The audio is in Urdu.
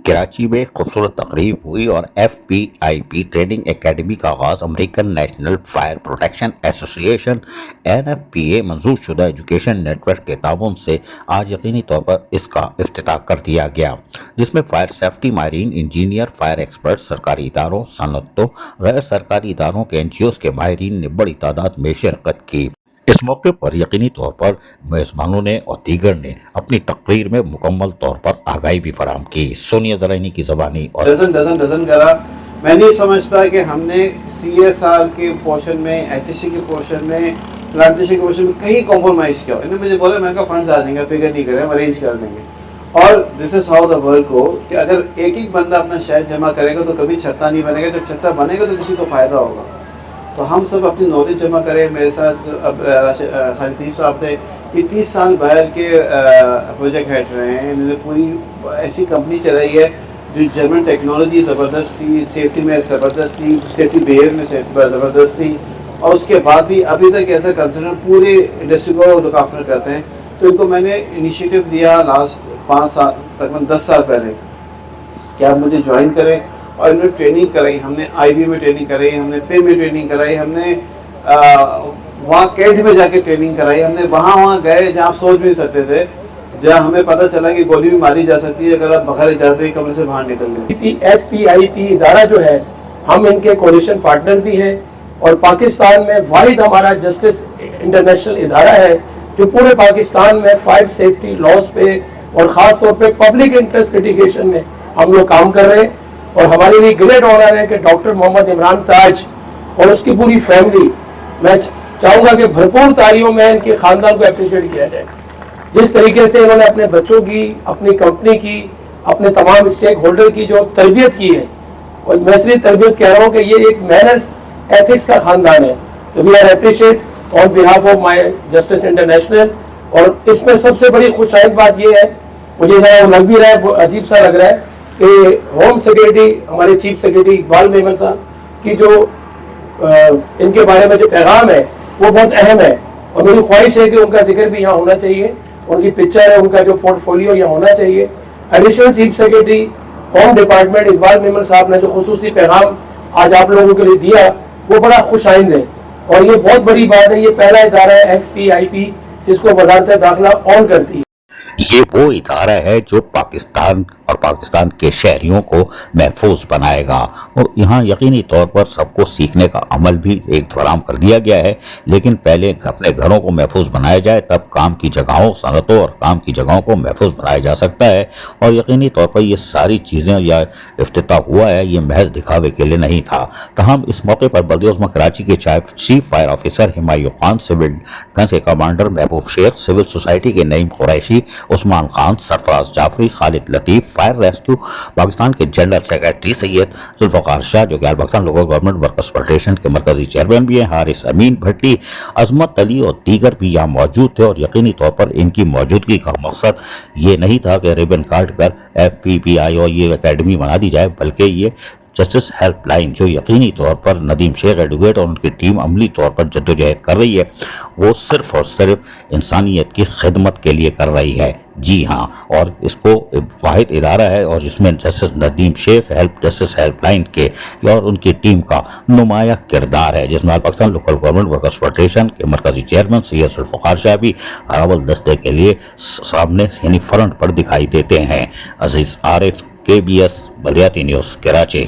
کراچی میں خوبصورت تقریب ہوئی اور ایف پی آئی پی ٹریننگ اکیڈمی کا آغاز امریکن نیشنل فائر پروٹیکشن ایسوسی ایشن NFPA منظور شدہ ایجوکیشن نیٹ ورک کے تعاون سے آج یقینی طور پر اس کا افتتاح کر دیا گیا، جس میں فائر سیفٹی ماہرین، انجینئر، فائر ایکسپرٹ، سرکاری اداروں، صنعتوں، غیر سرکاری اداروں کے NGOs کے ماہرین نے بڑی تعداد میں شرکت کی۔ اس موقع پر یقینی طور پر میزبانوں نے اور دیگر نے اپنی تقریر میں مکمل طور پر آگاہی بھی فراہم کی۔ سونیا زرینی کی زبانی اور ڈزن کرا۔ میں نہیں سمجھتا کہ ہم نے CSR کے پورشن میں، HSC کے پورشن میں، پلانٹیشن کے پورشن میں کہیں کمپرومائز کیا۔ انہوں نے مجھے بولا، میں نے کہا فنڈز آ جائیں گے، فکر نہیں کریں، ہم ارینج کر دیں گے۔ اور دس از ہاؤ دا ورک ہو کہ اگر ایک بندہ اپنا شہر جمع کرے گا تو کبھی چھتہ نہیں بنے گا، جب چھتہ بنے گا تو کسی کو فائدہ ہوگا۔ تو ہم سب اپنی نالج جمع کریں۔ میرے ساتھ خالد طیب صاحب تھے، یہ 30 سال باہر کے پروجیکٹ ہیڈ رہے ہیں، انہوں نے پوری ایسی کمپنی چلائی ہے جو جرمن ٹیکنالوجی زبردست تھی، سیفٹی میں زبردست تھی، سیفٹی بیہیویئر میں زبردست تھی، اور اس کے بعد بھی ابھی تک ایسا کنسرن پورے انڈسٹری کو لک آفٹر کرتے ہیں۔ تو ان کو میں نے انیشیٹو دیا لاسٹ 5 سال، تقریباً 10 سال پہلے، کہ آپ مجھے جوائن کریں، اور انہوں نے ٹریننگ کرائی۔ ہم نے IB میں ٹریننگ کرائی، ہم نے پے میں ٹریننگ کرائی، ہم نے وہاں کینٹ میں جا کے ٹریننگ کرائی، ہم نے وہاں گئے جہاں آپ سوچ بھی نہیں سکتے تھے، جہاں ہمیں پتہ چلا کہ گولی بھی ماری جا سکتی ہے اگر آپ بغیر اجازت کے کمرے سے باہر نکل گئے۔ FPIP ادارہ جو ہے، ہم ان کے کولیشن پارٹنر بھی ہیں، اور پاکستان میں واحد ہمارا جسٹس انٹرنیشنل ادارہ ہے جو پورے پاکستان میں فائر سیفٹی لاز پہ اور خاص طور پہ پبلک انٹرسٹ لٹیگیشن میں ہم لوگ کام کر رہے ہیں۔ اور ہمارے لیے گریٹ آنر ہے کہ ڈاکٹر محمد عمران تاج اور اس کی پوری فیملی، میں چاہوں گا کہ بھرپور تالیوں میں ان کے خاندان کو اپریشیٹ کیا جائے، جس طریقے سے انہوں نے اپنے بچوں کی، اپنی کمپنی کی، اپنے تمام اسٹیک ہولڈر کی جو تربیت کی ہے، اور میں اس لیے تربیت کہہ رہا ہوں کہ یہ ایک مینرز ایتھکس کا خاندان ہے۔ تو we are appreciate on behalf of my justice international. اور اس میں سب سے بڑی خوشائند بات یہ ہے، مجھے لگ بھی رہا ہے، عجیب سا لگ رہا ہے، کہ ہوم سیکریٹری ہمارے چیف سیکریٹری اقبال میمن صاحب کی جو ان کے بارے میں جو پیغام ہے وہ بہت اہم ہے، اور میری خواہش ہے کہ ان کا ذکر بھی یہاں ہونا چاہیے، ان کی پکچر ہے، ان کا جو پورٹ فولیو یہاں ہونا چاہیے۔ Additional chief secretary home department Iqbal Memon صاحب نے جو خصوصی پیغام آج آپ لوگوں کے لیے دیا وہ بڑا خوش آئند ہے، اور یہ بہت بڑی بات ہے۔ یہ پہلا ادارہ ہے FPIP جس کو وزارت داخلہ آن کرتی ہے۔ یہ وہ ادارہ ہے جو پاکستان اور پاکستان کے شہریوں کو محفوظ بنائے گا، اور یہاں یقینی طور پر سب کو سیکھنے کا عمل بھی ایک فراہم کر دیا گیا ہے، لیکن پہلے اپنے گھروں کو محفوظ بنایا جائے، تب کام کی جگہوں، صنعتوں اور کام کی جگہوں کو محفوظ بنایا جا سکتا ہے۔ اور یقینی طور پر یہ ساری چیزیں یا افتتاح ہوا ہے، یہ محض دکھاوے کے لیے نہیں تھا۔ تاہم اس موقع پر بلدیہ عظمیٰ کراچی کے chief fire officer Humayun Khan, civil defence کے کمانڈر محبوب شیخ، سول سوسائٹی کے نعیم قریشی، عثمان خان، سرفراز جعفری، خالد لطیف، فائر ریسکیو پاکستان کے جنرل سیکرٹری سید ذوالفقار شاہ جو کہ Pakistan local government workers federation کے مرکزی چیئرمین بھی ہیں، حارث امین بھٹی، عظمت علی اور دیگر بھی یہاں موجود تھے۔ اور یقینی طور پر ان کی موجودگی کا مقصد یہ نہیں تھا کہ ریبن کاٹ کر FPPI اور یہ اکیڈمی بنا دی جائے، بلکہ یہ جسٹس ہیلپ لائن جو یقینی طور پر ندیم شیخ ایڈوکیٹ اور ان کی ٹیم عملی طور پر جدوجہد کر رہی ہے، وہ صرف اور صرف انسانیت کی خدمت کے لیے کر رہی ہے۔ جی ہاں، اور اس کو واحد ادارہ ہے اور جس میں جسٹس ندیم شیخ جسٹس ہیلپ لائن کے اور ان کی ٹیم کا نمایاں کردار ہے، جس میں Pakistan local government workers federation کے مرکزی چیئرمین سید ذوالفقار شاہ بھی اول دستے کے لیے سامنے یعنی فرنٹ پر دکھائی دیتے ہیں۔ عزیز عارف، KBS بلدیاتی نیوز، کراچی۔